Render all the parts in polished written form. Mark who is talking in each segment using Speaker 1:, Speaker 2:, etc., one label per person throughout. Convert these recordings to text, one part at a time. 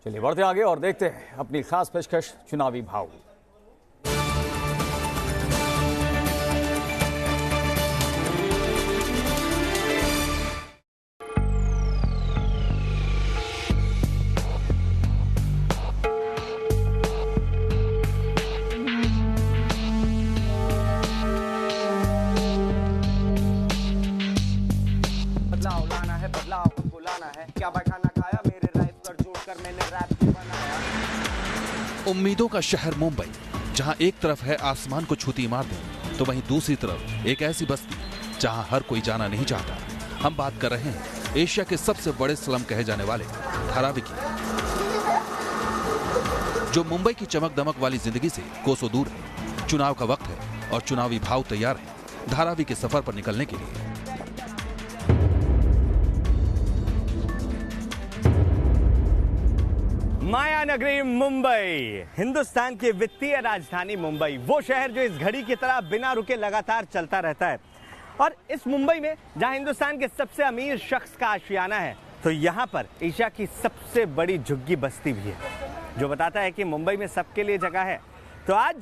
Speaker 1: चलिए बढ़ते आगे और देखते हैं अपनी खास पेशकश चुनावी भाव।
Speaker 2: बदलाव लाना है, बदलाव हमको लाना है। क्या खाना खाया मेरे राइफ पर जोड़कर मैंने रैप बनाया।
Speaker 3: उम्मीदों का शहर मुंबई, जहां एक तरफ है आसमान को छूती इमारतें, तो वहीं दूसरी तरफ एक ऐसी बस्ती जहां हर कोई जाना नहीं चाहता। हम बात कर रहे हैं एशिया के सबसे बड़े स्लम कहे जाने वाले धारावी की, जो मुंबई की चमक दमक वाली जिंदगी से कोसों दूर है। चुनाव का वक्त है और चुनावी भाव तैयार है धारावी के सफर पर निकलने के लिए।
Speaker 2: माया नगरी मुंबई, हिंदुस्तान की वित्तीय राजधानी मुंबई, वो शहर जो इस घड़ी की तरह बिना रुके लगातार चलता रहता है। और इस मुंबई में जहां हिंदुस्तान के सबसे अमीर शख्स का आशियाना है, तो यहाँ पर एशिया की सबसे बड़ी झुग्गी बस्ती भी है, जो बताता है कि मुंबई में सबके लिए जगह है। तो आज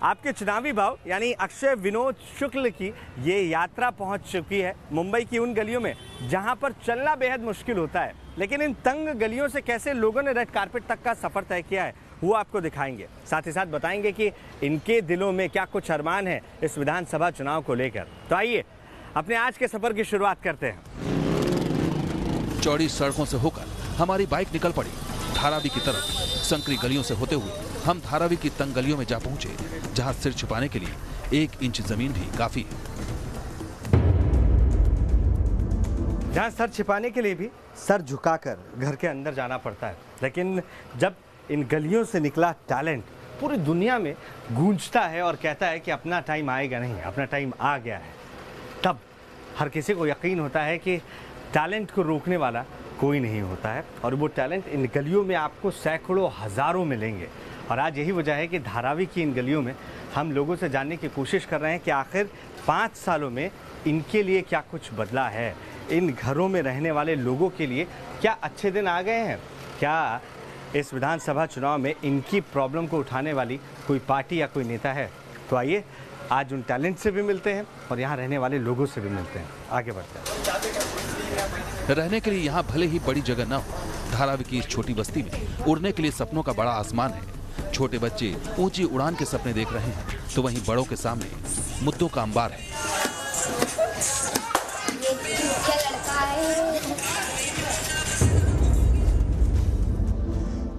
Speaker 2: आपके चुनावी भाव यानी अक्षय विनोद शुक्ल की ये यात्रा पहुंच चुकी है मुंबई की उन गलियों में जहां पर चलना बेहद मुश्किल होता है, लेकिन इन तंग गलियों से कैसे लोगों ने रेड कारपेट तक का सफर तय किया है वो आपको दिखाएंगे। साथ ही साथ बताएंगे कि इनके दिलों में क्या कुछ अरमान है इस विधानसभा चुनाव को लेकर। तो आइए अपने आज के सफर की शुरुआत करते हैं।
Speaker 3: चौड़ी सड़कों से होकर हमारी बाइक निकल पड़ी धारावी की तरफ। संकरी गलियों से होते हुए हम धारावी की तंग गलियों में जा पहुंचे, जहां सिर छुपाने के लिए 1 इंच जमीन भी काफी है।
Speaker 2: जहां सर छिपाने के लिए भी सर झुकाकर घर के अंदर जाना पड़ता है, लेकिन जब इन गलियों से निकला टैलेंट पूरी दुनिया में गूंजता है और कहता है कि अपना टाइम आएगा नहीं, अपना टाइम आ गया है, तब हर किसी को यकीन होता है कि टैलेंट को रोकने वाला कोई नहीं होता है। और वो टैलेंट इन गलियों में आपको सैकड़ों हजारों मिलेंगे। और आज यही वजह है कि धारावी की इन गलियों में हम लोगों से जानने की कोशिश कर रहे हैं कि आखिर 5 सालों में इनके लिए क्या कुछ बदला है, इन घरों में रहने वाले लोगों के लिए क्या अच्छे दिन आ गए हैं, क्या इस विधानसभा चुनाव में इनकी प्रॉब्लम को उठाने वाली कोई पार्टी या कोई नेता है। तो आइए आज उन टैलेंट से भी मिलते हैं और यहाँ रहने वाले लोगों से भी मिलते हैं। आगे बढ़ते हैं।
Speaker 3: रहने के लिए यहाँ भले ही बड़ी जगह न हो, धारावी की इस छोटी बस्ती में उड़ने के लिए सपनों का बड़ा आसमान है। छोटे बच्चे ऊंची उड़ान के सपने देख रहे हैं, तो वहीं बड़ों के सामने मुद्दों का अंबार है।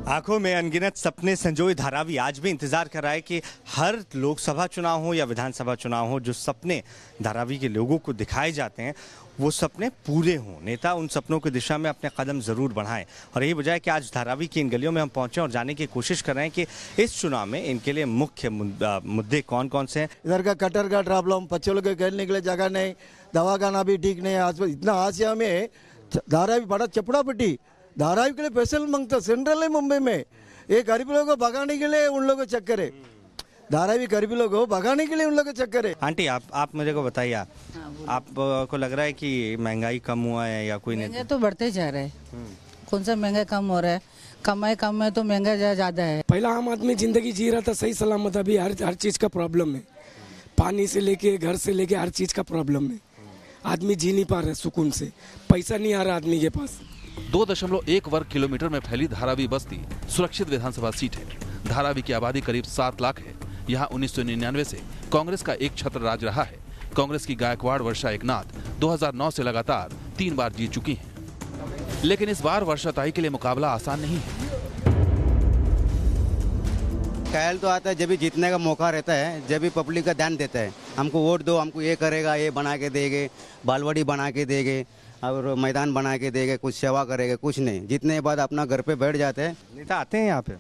Speaker 2: आंखों में अनगिनत सपने संजोए धारावी आज भी इंतजार कर रहा है कि हर लोकसभा चुनाव हो या विधानसभा चुनाव हो, जो सपने धारावी के लोगों को दिखाए जाते हैं वो सपने पूरे हों। नेता उन सपनों की दिशा में अपने कदम जरूर बढ़ाएं। और यही वजह है कि आज धारावी की इन गलियों में हम पहुंचे और जानने की कोशिश कर रहे हैं कि इस चुनाव में इनके लिए मुख्य मुद्दे कौन कौन से हैं।
Speaker 4: इधर का कटर का प्रॉब्लम, बच्चों के खेलने के लिए जगह नहीं, दवाखाना भी ठीक नहीं है। इतना आसिया में धारावी बड़ा चपड़ा पट्टी, धारावी के लिए स्पेशल मांगता सेंट्रल है मुंबई में। ये गरीब लोगों को भगाने के लिए उन लोगों को चक्कर है, धारावी गरीबी लोगों को भगाने के लिए उन लोगों को चक्कर है।
Speaker 2: आंटी आप मुझे को बताइए, आपको लग रहा है कि महंगाई कम हुआ है या कोई नहीं?
Speaker 5: तो बढ़ते जा रहे हैं। कौन सा महंगाई कम हो रहा है? कमाई कम है तो महंगाई ज्यादा है।
Speaker 6: पहला आम आदमी जिंदगी जी रहा था सही सलामत, अभी हर चीज का प्रॉब्लम है। पानी से लेके घर से लेके हर चीज का प्रॉब्लम है। आदमी जी नहीं पा रहा सुकून से, पैसा नहीं आ रहा आदमी के पास।
Speaker 3: 2.1 वर्ग किलोमीटर में फैली धारावी बस्ती सुरक्षित विधानसभा सीट है। धारावी की आबादी करीब 7 लाख है। यहाँ 1999 से कांग्रेस का एक छत्र राज रहा है। कांग्रेस की गायकवाड़ वर्षा एकनाथ 2009 से लगातार 3 बार जीत चुकी हैं। लेकिन इस बार वर्षाताई के लिए मुकाबला आसान नहीं है।
Speaker 7: ख्याल तो आता है जब भी जीतने का मौका रहता है, जब भी पब्लिक का ध्यान देता है, हमको वोट दो, हमको ये करेगा, ये बना के देंगे, बालवाड़ी बना के देंगे और मैदान बना के देंगे, कुछ सेवा करेंगे, कुछ नहीं। जीतने के बाद अपना घर पे बैठ जाते हैं।
Speaker 2: नेता आते हैं यहाँ पे?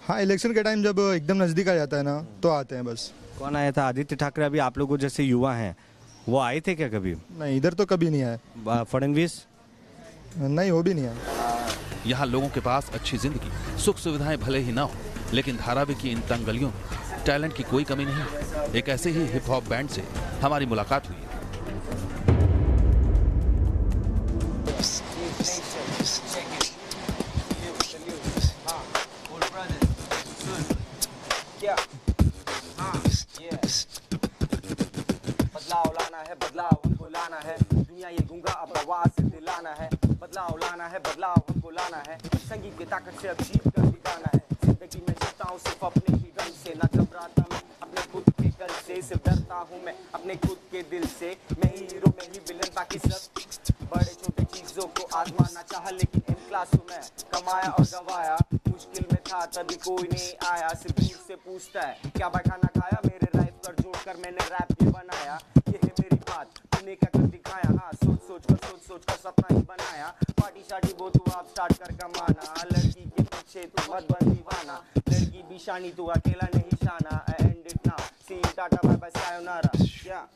Speaker 8: हाँ, इलेक्शन के टाइम जब एकदम नजदीक आ जाता है ना तो आते हैं बस।
Speaker 2: कौन आया था? आदित्य ठाकरे अभी आप लोगों जैसे युवा हैं, वो आए थे क्या कभी?
Speaker 8: नहीं, इधर तो कभी नहीं आया।
Speaker 2: फडणवीस?
Speaker 8: नहीं, वो भी नहीं आया।
Speaker 3: यहाँ लोगों के पास अच्छी जिंदगी, सुख सुविधाएं भले ही ना हो, लेकिन धारावी की इन तंग गलियों में टैलेंट की कोई कमी नहीं है। एक ऐसे ही हिप हॉप बैंड से हमारी मुलाकात हुई।
Speaker 9: क्या बदलाव लाना है, बदलाव हमको लाना है, दुनिया ये गूंगा अब आवाज से दिलाना है, बदलाव लाना है, बदलाव हमको लाना है, संगीत की ताकत से अब जीत कर दिखाना है, जिंदगी में जीता हूँ सिर्फ अपने ही रंग से, ना घबराता मैं अपने खुद के कल से, सिर्फ डरता हूँ मैं अपने खुद के दिल से, मैं ही हीरो मैं ही विलन, बाकी सब बड़े छोटे चीजों को आजमाना चाहा, लेकिन इन क्लासों में कमाया और गंवाया, मुश्किल में था तभी कोई नहीं आया, सिर्फ भीड़ से पूछता है क्या भाई खाना खाया, मेरे राइफ कर जोड़कर मैंने रैप ये बनाया, ये है मेरी बात तूने क्या कर दिखाया, हाँ सोच सोच कर सपना ही बनाया, पार्टी शादी वो तू आप स्टार्ट कर कमाना, लड़की के पीछे तू मत बन दीवाना, लड़की भी शानी तू अकेला नहीं शाना, एंड इट नाउ सी टाटा बाय बाय सायोनारा। क्या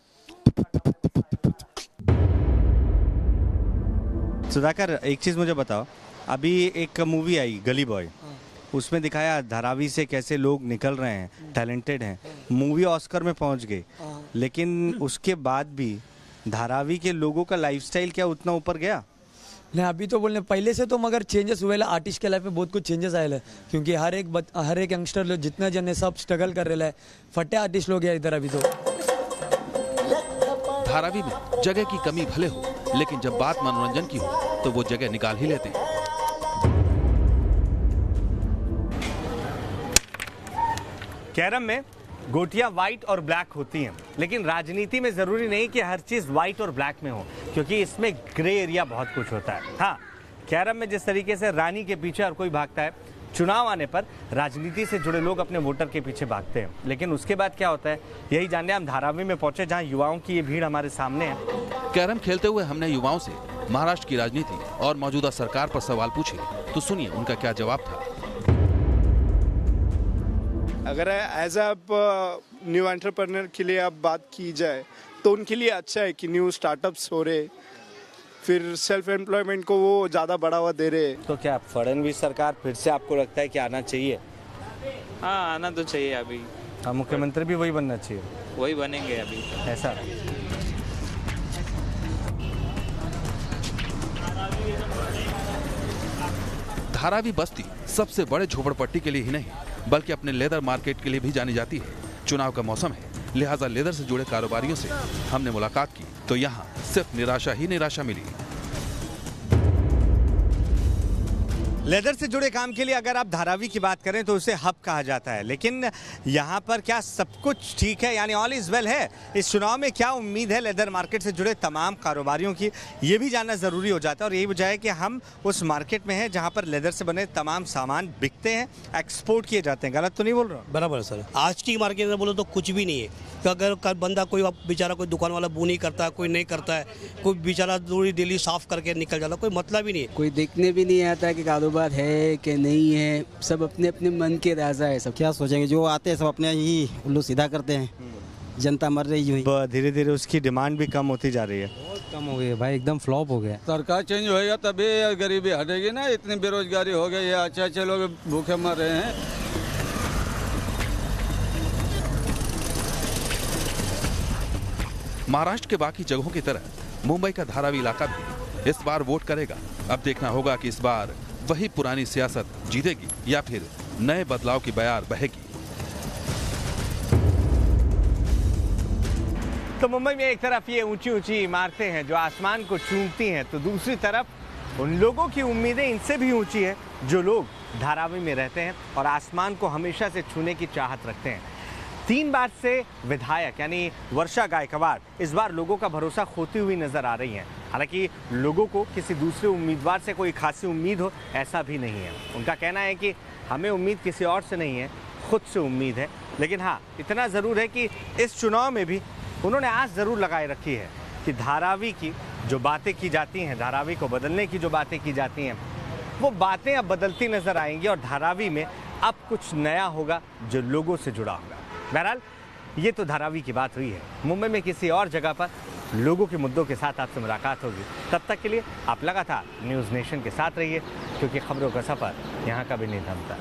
Speaker 2: सुधाकर, एक चीज़ मुझे बताओ, अभी एक मूवी आई गली बॉय, उसमें दिखाया धारावी से कैसे लोग निकल रहे हैं, टैलेंटेड हैं, मूवी ऑस्कर में पहुंच गई, लेकिन उसके बाद भी धारावी के लोगों का लाइफस्टाइल क्या उतना ऊपर गया?
Speaker 10: नहीं, अभी तो बोलने पहले से तो मगर चेंजेस हुए ला, आर्टिस्ट के लाइफ में बहुत कुछ चेंजेस आए ला, क्योंकि हर एक यंगस्टर लोग जितने जन है सब स्ट्रगल कर रहे हैं, फटे आर्टिस्ट लोग हैं इधर अभी तो।
Speaker 3: धारावी में जगह की कमी भले हो, लेकिन जब बात मनोरंजन की हो तो वो जगह निकाल ही लेते हैं।
Speaker 2: कैरम में गोटियां व्हाइट और ब्लैक होती हैं, लेकिन राजनीति में जरूरी नहीं कि हर चीज व्हाइट और ब्लैक में हो, क्योंकि इसमें ग्रे एरिया बहुत कुछ होता है। हाँ, कैरम में जिस तरीके से रानी के पीछे हर कोई भागता है, चुनाव आने पर राजनीति से जुड़े लोग अपने वोटर के पीछे भागते हैं, लेकिन उसके बाद क्या होता है यही जानने हम धारावी में पहुंचे, जहां युवाओं की ये भीड़ हमारे सामने है।
Speaker 3: कैरम खेलते हुए हमने युवाओं से महाराष्ट्र की राजनीति और मौजूदा सरकार पर सवाल पूछे, तो सुनिए उनका क्या जवाब था।
Speaker 11: अगर एज अ न्यू एंटरप्रेन्योर के लिए अब बात की जाए तो उनके लिए अच्छा है कि न्यू स्टार्टअप्स हो रहे, फिर सेल्फ एम्प्लॉयमेंट को वो ज़्यादा बढ़ावा दे रहे।
Speaker 2: तो क्या फडणवीस सरकार फिर से आपको लगता है कि आना चाहिए?
Speaker 12: हाँ, आना तो चाहिए अभी।
Speaker 2: हाँ, मुख्यमंत्री भी वही बनना चाहिए।
Speaker 12: वही बनेंगे अभी,
Speaker 2: ऐसा।
Speaker 3: धारावी बस्ती सबसे बड़े झोपड़पट्टी के लिए ही नहीं, बल्कि अपने लेदर मार्केट के लिए भी जानी जाती है। चुनाव का मौसम है, लिहाजा लेदर से जुड़े कारोबारियों से हमने मुलाकात की तो यहाँ सिर्फ निराशा ही निराशा मिली।
Speaker 2: लेदर से जुड़े काम के लिए अगर आप धारावी की बात करें तो उसे हब कहा जाता है, लेकिन यहाँ पर क्या सब कुछ ठीक है, यानी ऑल इज वेल है? इस चुनाव में क्या उम्मीद है लेदर मार्केट से जुड़े तमाम कारोबारियों की, ये भी जानना ज़रूरी हो जाता है। और यही वजह है कि हम उस मार्केट में हैं जहाँ पर लेदर से बने तमाम सामान बिकते हैं, एक्सपोर्ट किए जाते हैं। गलत तो नहीं बोल रहा?
Speaker 13: बराबर सर। आज की मार्केट में बोलो तो कुछ भी नहीं है, अगर बंदा कोई बेचारा कोई दुकान वाला वो नहीं करता है, कोई नहीं करता है, कोई बेचारा दूरी डेली साफ करके निकल जाता, कोई मतलब ही नहीं है।
Speaker 14: कोई देखने भी नहीं आता है कि कारोबार है कि नहीं है, सब अपने अपने मन के राजा है। सब क्या सोचेंगे, जो आते हैं सब अपने ही उल्लू सीधा करते हैं, जनता मर रही हुई।
Speaker 2: धीरे धीरे उसकी डिमांड भी कम होती जा रही है।
Speaker 14: बहुत कम हो गई है भाई, एकदम फ्लॉप हो गया।
Speaker 15: सरकार चेंज होएगा तभी गरीबी हटेगी ना, इतनी बेरोजगारी हो गई है, अच्छे लोग भूखे मर रहे हैं।
Speaker 3: महाराष्ट्र के बाकी जगहों की तरह मुंबई का धारावी इलाका भी इस बार वोट करेगा। अब देखना होगा कि इस बार वही पुरानी सियासत जीतेगी या फिर नए बदलाव की बयार बहेगी।
Speaker 2: तो मुंबई में एक तरफ ये ऊंची ऊंची इमारतें हैं जो आसमान को चूमती हैं, तो दूसरी तरफ उन लोगों की उम्मीदें इनसे भी ऊंची है जो लोग धारावी में रहते हैं और आसमान को हमेशा से छूने की चाहत रखते हैं। 3 बार से विधायक यानी वर्षा गायकवाड़ इस बार लोगों का भरोसा खोती हुई नजर आ रही हैं। हालांकि लोगों को किसी दूसरे उम्मीदवार से कोई खासी उम्मीद हो ऐसा भी नहीं है। उनका कहना है कि हमें उम्मीद किसी और से नहीं है, खुद से उम्मीद है। लेकिन हाँ, इतना ज़रूर है कि इस चुनाव में भी उन्होंने आस ज़रूर लगाए रखी है कि धारावी की जो बातें की जाती हैं, धारावी को बदलने की जो बातें की जाती हैं, वो बातें अब बदलती नजर आएंगी और धारावी में अब कुछ नया होगा जो लोगों से जुड़ा होगा। बहरहाल ये तो धारावी की बात हुई है। मुंबई में किसी और जगह पर लोगों के मुद्दों के साथ आपसे मुलाकात होगी। तब तक के लिए आप लगातार न्यूज़ नेशन के साथ रहिए, क्योंकि खबरों का सफ़र यहाँ का भी नहीं थमता।